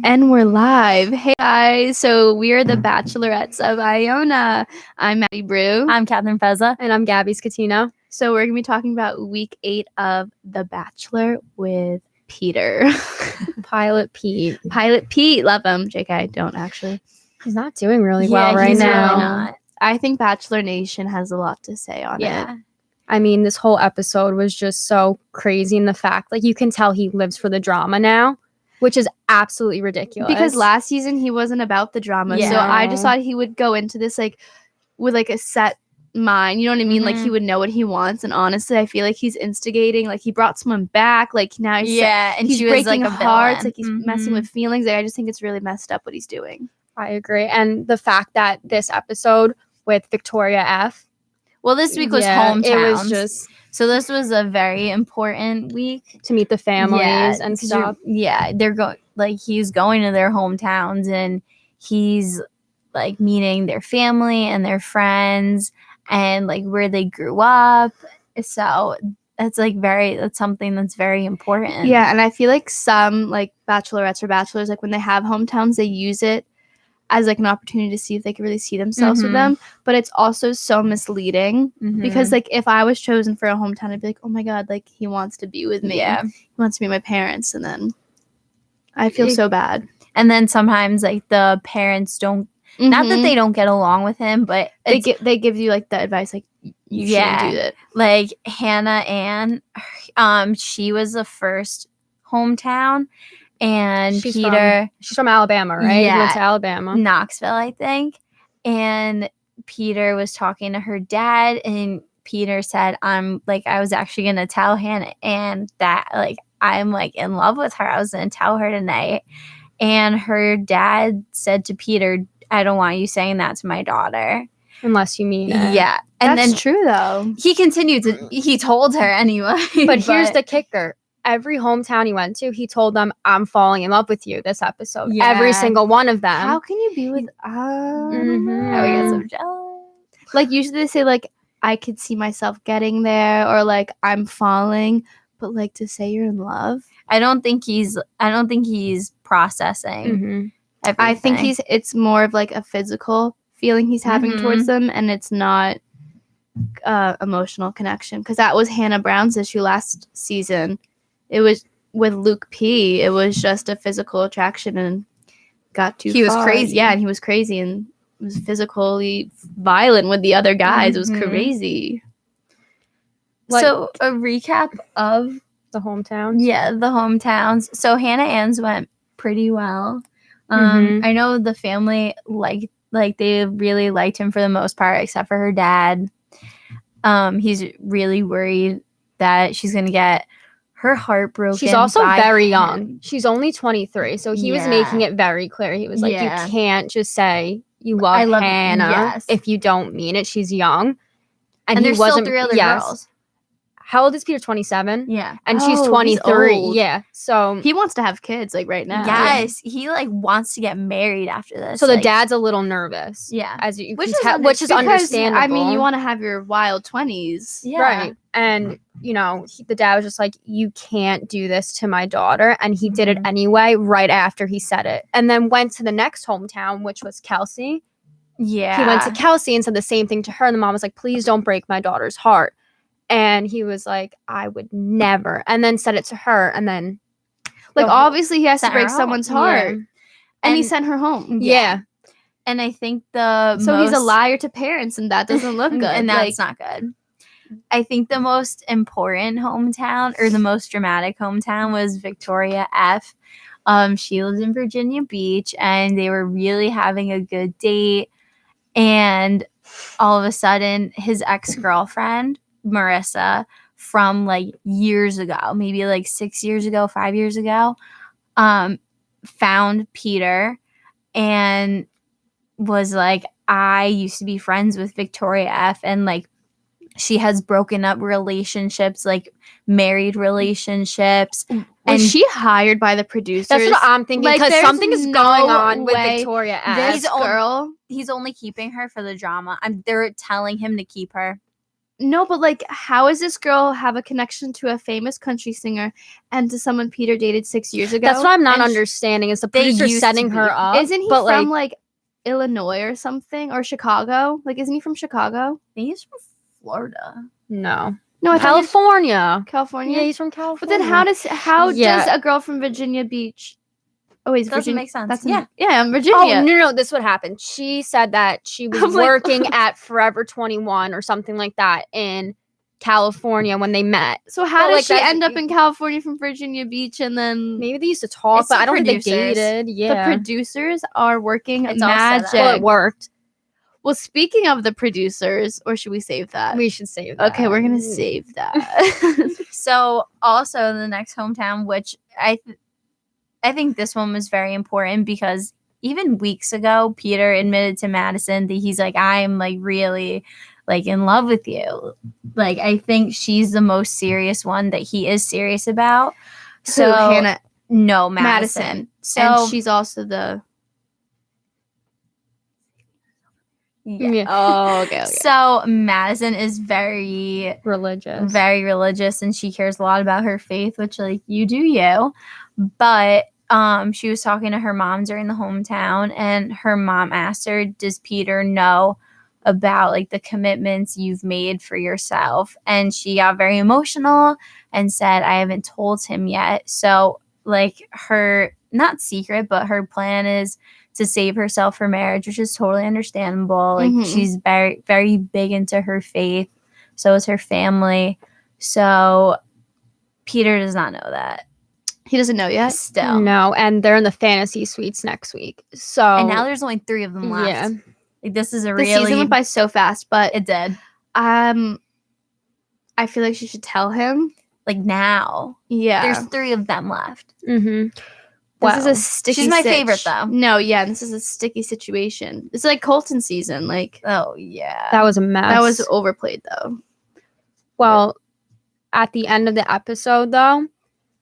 And we're live. Hey guys, so we are the Bachelorettes of Iona. I'm Maddie Brew. I'm Catherine Fezza. And I'm Gabby Scatino. So we're going to be talking about week 8 of The Bachelor with Peter. Pilot Pete. Pilot Pete. Love him. JK, don't actually. He's not doing really well right now. Really not. I think Bachelor Nation has a lot to say on it. I mean, this whole episode was just so crazy in the fact, like, you can tell he lives for the drama now, which is absolutely ridiculous. Because last season he wasn't about the drama. Yeah. So I just thought he would go into this like with like a set mind. You know what I mean? Mm-hmm. Like he would know what he wants. And honestly, I feel like he's instigating. Like he brought someone back. Like now And he's she was breaking like a hearts. villain. Like he's messing with feelings. Like, I just think it's really messed up what he's doing. I agree. And the fact that this episode with Victoria F. Well, this week was hometowns. It was just so this was a very important week to meet the families and stuff. They're going like he's going to their hometowns and he's like meeting their family and their friends and like where they grew up. So that's something that's very important. Yeah, and I feel like some like bachelorettes or bachelors, like when they have hometowns, they use it as like an opportunity to see if they can really see themselves with them. But it's also so misleading because like if I was chosen for a hometown, I'd be like, oh my God, like he wants to be with me. Yeah. He wants to meet my parents. And then I feel so bad. And then sometimes like the parents don't, not that they don't get along with him, but they give you like the advice, like you shouldn't do that. Like Hannah Ann, she was the first hometown. And she's from Alabama, right? Yeah. He went to Alabama. Knoxville, I think. And Peter was talking to her dad, and Peter said, I was actually going to tell Hannah and that, like, I'm, like, in love with her. I was going to tell her tonight. And her dad said to Peter, I don't want you saying that to my daughter. Unless you mean it. Yeah. And that's true, though. He continued he told her anyway. But here's the kicker. Every hometown he went to, he told them, I'm falling in love with you this episode. Yeah. Every single one of them. How can you be with I get so jealous. Like usually they say like I could see myself getting there or like I'm falling, but like to say you're in love. I don't think he's processing. I think it's more of like a physical feeling he's having towards them, and it's not emotional connection, because that was Hannah Brown's issue last season. It was with Luke P. It was just a physical attraction and got too far. He was crazy. Yeah, and he was crazy and was physically violent with the other guys. It was crazy. So a recap of the hometowns. Yeah, the hometowns. So Hannah Ann's went pretty well. I know the family like they really liked him for the most part, except for her dad. He's really worried that she's gonna get her heart broken. She's also very young. him. She's only 23, so he was making it very clear. He was like, you can't just say you love Hannah if you don't mean it. She's young. And he there's wasn't, still 3 other girls. How old is Peter? 27? Yeah. And she's 23. Old. Yeah. So He wants to have kids like right now. Yes. He like wants to get married after this. So the dad's a little nervous. Yeah. As you Which which is understandable. I mean, you want to have your wild 20s. Yeah. Right. And, you know, the dad was just like, you can't do this to my daughter. And he did it anyway right after he said it. And then went to the next hometown, which was Kelsey. Yeah. He went to Kelsey and said the same thing to her. And the mom was like, please don't break my daughter's heart. And he was like, I would never. And then said it to her. And then like obviously he has to break home. someone's heart. Yeah. And he sent her home. Yeah. And I think he's a liar to parents, and that doesn't look good. And that's not good. I think the most important hometown or the most dramatic hometown was Victoria F. She lives in Virginia Beach, and they were really having a good date. And all of a sudden, his ex-girlfriend, Marissa, from like years ago, maybe like 6 years ago, 5 years ago, found Peter and was like, I used to be friends with Victoria F. And like, she has broken up relationships, like married relationships. Was she hired by the producers? That's what I'm thinking, Like, because there's something is no going on with way Victoria F. This girl. He's only keeping her for the drama. They're telling him to keep her. No, but like, how does this girl have a connection to a famous country singer and to someone Peter dated 6 years ago? That's what I'm not And understanding. Is the They producer used to setting be. her up? Isn't he but from like Illinois or something, or Chicago? Like, isn't he from Chicago? I think he's from Florida. no, No, I thought California. California. Yeah, he's from But California. then how does Yeah. a girl from Virginia Beach? Oh, wait, Doesn't Virginia. make sense. That's Yeah. I'm Virginia. Oh no, this what happened. She said that she was I'm like, working at Forever 21 or something like that in California when they met. So how But, does like, she that's- end up in California from Virginia Beach and then Maybe they used to talk, It's but the I don't think they producers. dated. the Yeah, producers are working It's all set up. magic? well, it worked. Well, speaking of the producers, or should we save that? We should save that. Okay, we're gonna save that. So also the next hometown, which I think this one was very important because even weeks ago, Peter admitted to Madison that he's like, I'm like really like in love with you. Like I think she's the most serious one that he is serious about. So Hannah no, Madison. Madison. So and she's also the. yeah. Oh, okay. So Madison is very religious. and she cares a lot about her faith, which like you do you. But she was talking to her mom during the hometown and her mom asked her, does Peter know about like the commitments you've made for yourself? And she got very emotional and said, I haven't told him yet. So like her not secret, but her plan is to save herself for marriage, which is totally understandable. Like she's very, very big into her faith. So is her family. So Peter does not know that. He doesn't know yet. Still. No, and they're in the fantasy suites next week. So And now there's only 3 of them left. Yeah. Like this is a The really season went by so fast, but it did. I feel like she should tell him. Like now. Yeah. There's 3 of them left. Mm-hmm. This is a sticky. She's my sitch. favorite, though. No, yeah, this is a sticky situation. It's like Colton season. Like Oh yeah. That was a mess. that was overplayed though. well, at the end of the episode though,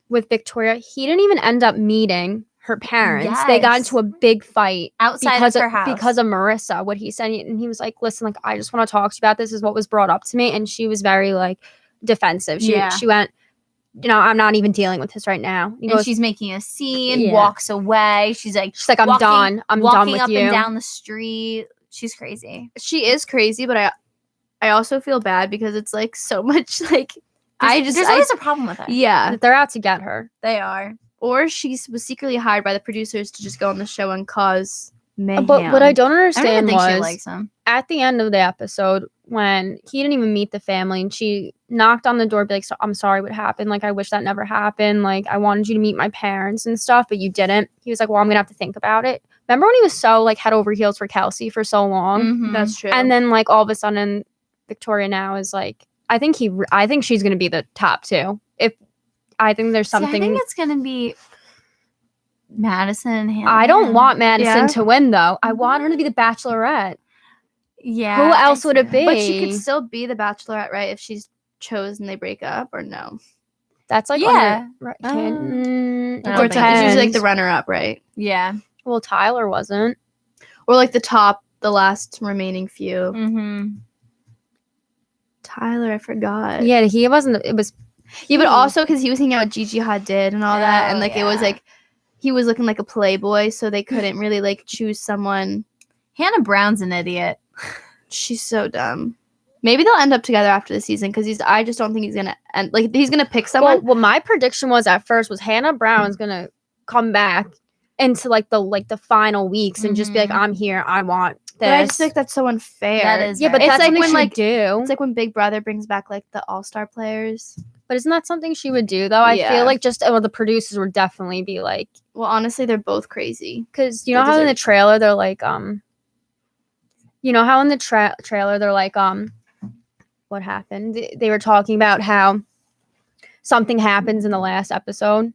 with Victoria, he didn't even end up meeting her parents. They got Yes. into a big fight outside because of her house. because of Marissa. What he said, and he was like, "Listen, like I just want to talk to you about this. Is what was brought up to me," and she was very like defensive. She Yeah. she went, I'm not even dealing with this right now. He and goes, she's making a scene, Yeah. walks away. She's like, I'm walking- done. I'm done walking with up you. and down the street. She's crazy. She is crazy, but I also feel bad because it's like so much like There's always a problem with her. yeah. They're out to get her. They are. Or she was secretly hired by the producers to just go on the show and cause mayhem. But what I don't I don't understand even think she was likes him. at the end of the episode when he didn't even meet the family and she knocked on the door, be like, I'm sorry what happened. Like, I wish that never happened. Like, I wanted you to meet my parents and stuff, but you didn't. He was like, well, I'm going to have to think about it. Remember when he was so like head over heels for Kelsey for so long? Mhm. That's true. And then like all of a sudden Victoria now is like, I think she's going to be the top 2. If I think there's See, something. I think it's gonna be Madison and Hannah. I don't want Madison Yeah. to win though. I want her to be the Bachelorette. Yeah. Who else I would see it be? But she could still be the Bachelorette, right? If she's chosen, they break up or no? That's like Yeah. right. I don't It Or think it's usually like depends. the runner-up, right? Yeah. Well, Tyler wasn't. Or like the last remaining few. Mm-hmm. Tyler, I forgot. Yeah, he wasn't. It was. Yeah, but also because he was hanging out with Gigi Hadid and all that, and Oh, like it was yeah. like he was looking like a playboy, so they couldn't really like choose someone. Hannah Brown's an idiot. She's so dumb. Maybe they'll end up together after the season because I just don't think he's gonna end. Like he's gonna pick someone. Well, what my prediction was at first was Hannah Brown's gonna come back into like the final weeks and just be like, Mhm. I'm here. I want this. but I just feel like that's so unfair. That is yeah, but very- It's that's like something when, she like, would do. It's like when Big Brother brings back like the all-star players. But isn't that something she would do though? I Yeah. feel like just the producers would definitely be like, Well, honestly, they're both crazy. because you They know how in the deserve- trailer they're like, you know how in the trailer they're like, what happened? They were talking about how something happens in the last episode.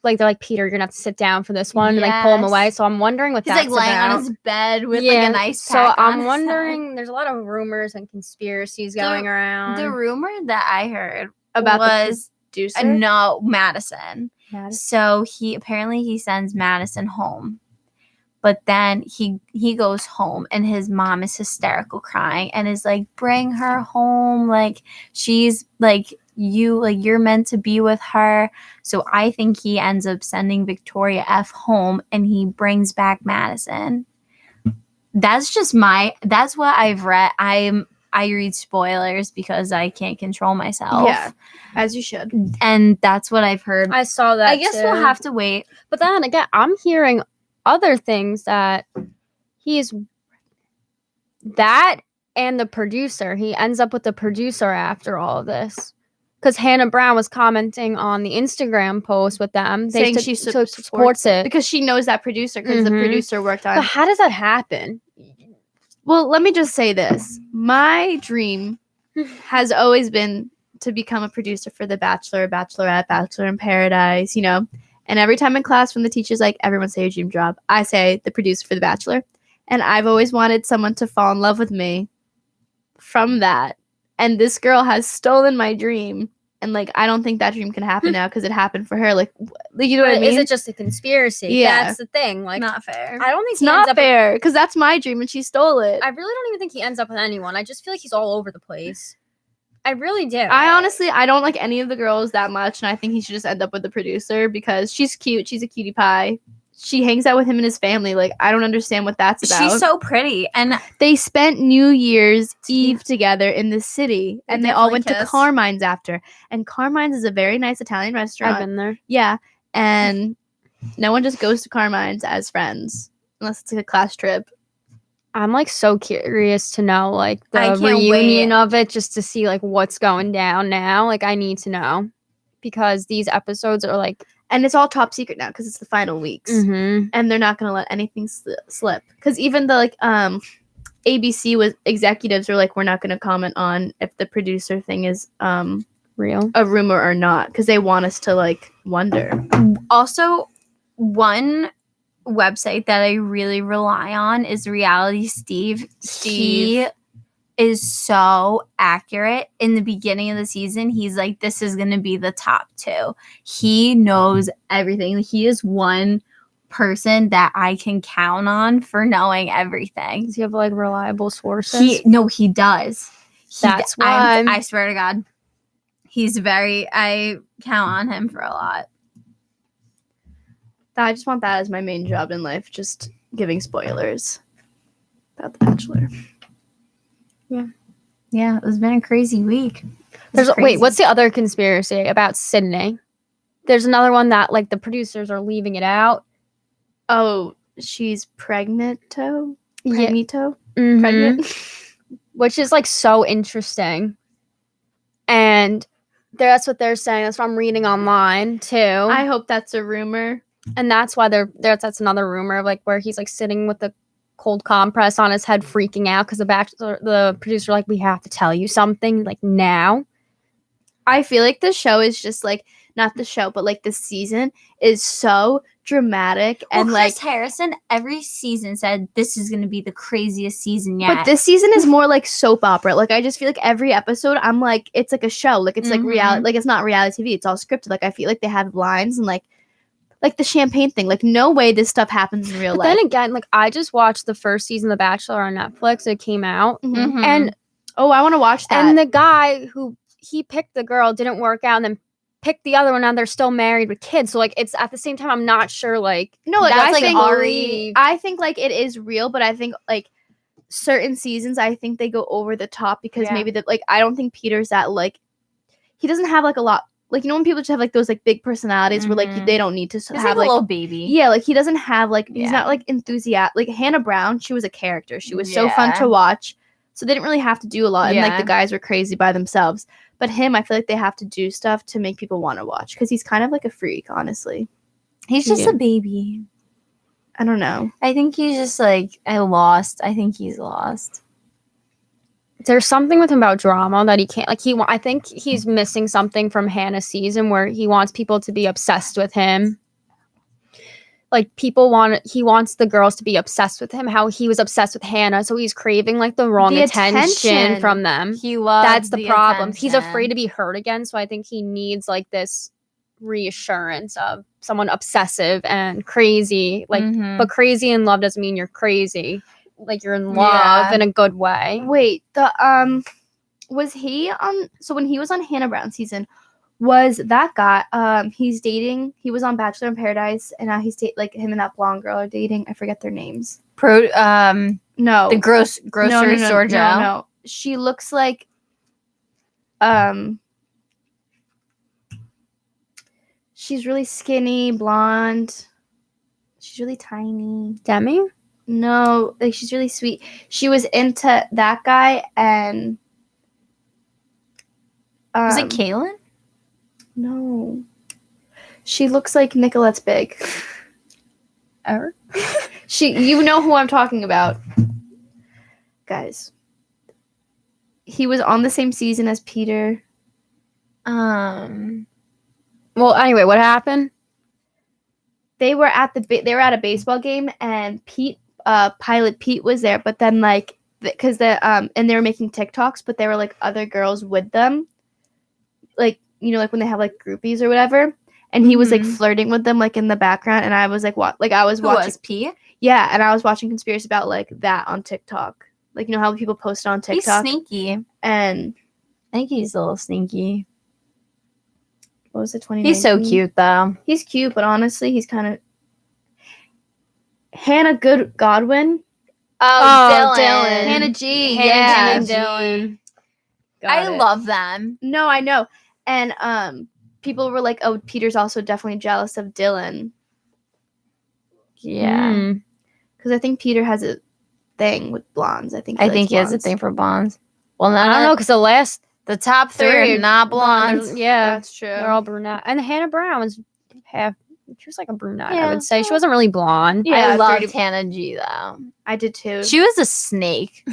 Like they're like, Peter, you're gonna have to sit down for this one and like pull him Yes. away. So I'm wondering what He's that's like laying about. on his bed with like a nice So pack on I'm his wondering. There's a lot of rumors and conspiracies going The- around. The rumor that I heard About was the producer. no Madison. Madison. So he sends Madison home, But then he goes home and his mom is hysterical crying and is like, bring her home. Like, she's like, you're meant to be with her. So I think he ends up sending Victoria F home and he brings back Madison. That's what I've read. I read spoilers because I can't control myself. Yeah, as you should. And that's what I've heard. I saw that. I guess we'll have to wait. But then again, I'm hearing other things that he's that and the producer. He ends up with the producer after all of this. Because Hannah Brown was commenting on the Instagram post with them. Saying she supports it. Because she knows that producer, because the producer worked on it. But how does that happen? Well, let me just say this. My dream has always been to become a producer for The Bachelor, Bachelorette, Bachelor in Paradise, you know. And every time in class when the teacher's like, everyone say your dream job, I say the producer for The Bachelor. And I've always wanted someone to fall in love with me from that. And this girl has stolen my dream. And, like, I don't think that dream can happen now because it happened for her. Like, you know what I mean? Is it just a conspiracy? Yeah. That's the thing. Like, Not fair. I don't think It's not fair because that's my dream and she stole it. I really don't even think he ends up with anyone. I just feel like he's all over the place. I really do. I don't like any of the girls that much. And I think he should just end up with the producer because she's cute. She's a cutie pie. She hangs out with him and his family. Like, I don't understand what that's about. She's so pretty. And they spent New Year's Eve together in the city. And they all went to Carmine's after. And Carmine's is a very nice Italian restaurant. I've been there. Yeah. And no one just goes to Carmine's as friends. Unless it's like a class trip. I'm, like, so curious to know, like, I the can't reunion wait. of it just to see, like, what's going down now. Like, I need to know. Because these episodes are, like... And it's all top secret now because it's the final weeks. Mm-hmm. And they're not going to let anything slip. Because even the, like, ABC executives are like, we're not going to comment on if the producer thing is real, a rumor or not. Because they want us to, like, wonder. Also, one website that I really rely on is Reality Steve. He is so accurate. In the beginning of the season, he's like, this is going to be the top 2. He knows everything. He is one person that I can count on for knowing everything. Does he have, like, reliable sources? He does. That's why. I swear to God. I count on him for a lot. I just want that as my main job in life. Just giving spoilers about The Bachelor. Yeah, it's been a crazy week. Wait, what's the other conspiracy about Sydney? There's another one that, like, the producers are leaving it out. Oh, she's pregnant-o? Yeah. Pregnito? Mm-hmm. Pregnant? Which is, like, so interesting. And that's what they're saying. That's what I'm reading online, too. I hope that's a rumor. And that's why that's another rumor of, like, where he's, like, sitting with the cold compress on his head freaking out because the producer like, we have to tell you something, like, now. I feel like the show is just, like, not the show, but, like, the season is so dramatic. And, Chris like, Harrison every season said this is going to be the craziest season yet. But this season is more like soap opera. Like, I just feel like every episode I'm like, it's like a show. Like, it's like reality. Like, it's not reality TV. It's all scripted. Like, I feel like they have lines and, like the champagne thing. Like, no way this stuff happens in real life. Then again, like, I just watched the first season of The Bachelor on Netflix. It came out. Mm-hmm. And oh, I want to watch that. And the guy who he picked the girl didn't work out and then picked the other one and they're still married with kids. So, like, it's at the same time, I'm not sure, like, no, like, that's, I think, like, it is real, but I think, like, certain seasons, I think they go over the top because maybe that, like, I don't think Peter's that, like, he doesn't have, like, a lot. Like, you know when people just have, like, those, like, big personalities where, like, they don't need to he's have, like, a little baby. Yeah, like, he doesn't have, like, he's not, like, enthusiastic. Like, Hannah Brown, she was a character. She was so fun to watch. So they didn't really have to do a lot. And, like, the guys were crazy by themselves. But him, I feel like they have to do stuff to make people want to watch. Because he's kind of, like, a freak, honestly. He's just a baby. I don't know. I think he's just, like, lost. I think he's lost. There's something with him about drama that he can't, like, I think he's missing something from Hannah's season where he wants people to be obsessed with him. Like, he wants the girls to be obsessed with him, how he was obsessed with Hannah, so he's craving, like, the wrong attention from them. He loves That's the problem. attention. He's afraid to be hurt again, so I think he needs, like, this reassurance of someone obsessive and crazy, like, Mhm. but crazy in love doesn't mean you're crazy. Like, you're in love Yeah. in a good way. Wait, was he on? So when he was on Hannah Brown season, was that guy? He's dating. He was on Bachelor in Paradise, and now he's like him and that blonde girl are dating. I forget their names. No, The grocery store Joe. No. She looks like she's really skinny, blonde. She's really tiny. Demi? No, like she's really sweet. She was into that guy and Was it Kaylin? No. She looks like Nicolette's big. Ever? You know who I'm talking about. Guys. He was on the same season as Peter. Well, anyway, what happened? They were at a baseball game, and Pilot Pete was there, but then like because and they were making TikToks, but there were like other girls with them, like like when they have like groupies or whatever, and he was like flirting with them like in the background, and I was like, what? Like I was watching. Was Pete? Yeah, and I was watching Conspiracy about like that on TikTok, like how people post it on TikTok. He's sneaky, and I think he's a little sneaky. What was it? 2019? He's so cute though. He's cute, but honestly, he's kind of Hannah Godwin. Oh, Dylan. Hannah G. Hannah Yeah. and Dylan. I love them. No, I know. And people were like, "Oh, Peter's also definitely jealous of Dylan." Yeah, because I think Peter has a thing with blondes. I think he has a thing for blondes. Well, I don't know, because the top three are not blondes. Yeah, that's true. They're all brunette. And Hannah Brown was she was like a brunette, Yeah. I would say. She wasn't really blonde. Yeah, I loved 30 Hannah G though. I did too. She was a snake.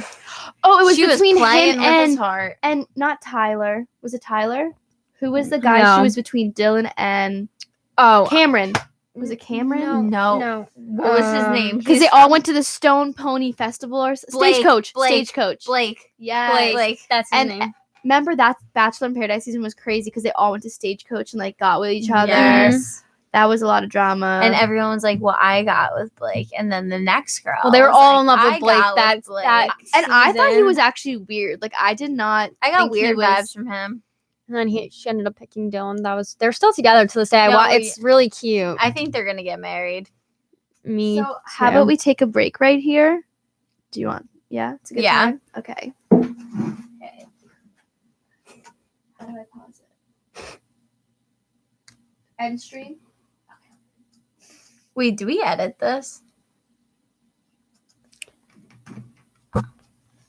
Oh, it was She between playing him with his heart. and not Tyler. Was it Tyler? Who was the guy? No. She was between Dylan and Oh, Cameron. Was it Cameron? No. What was his name? Because they all went to the Stone Pony Festival or Blake, Stagecoach. Blake, Stagecoach. Blake. Yeah. Blake. that's his And name. remember that Bachelor in Paradise season was crazy because they all went to Stagecoach and like got with each other. Yes. That was a lot of drama. And everyone was like, "Well, I got with Blake," and then the next girl. Well, they were was all like, in love with "I Blake got that- with Blake." that- and I thought he season. was actually weird. Like I did not. I got think he weird was- vibes from him. And then she ended up picking Dylan. They're still together to this day. No, It's really cute. I think they're gonna get married. Me. So how about we take a break right here? Do you want? Yeah, it's a good Yeah. time. Okay. Okay. How do I pause it? End stream. Wait, do we edit this?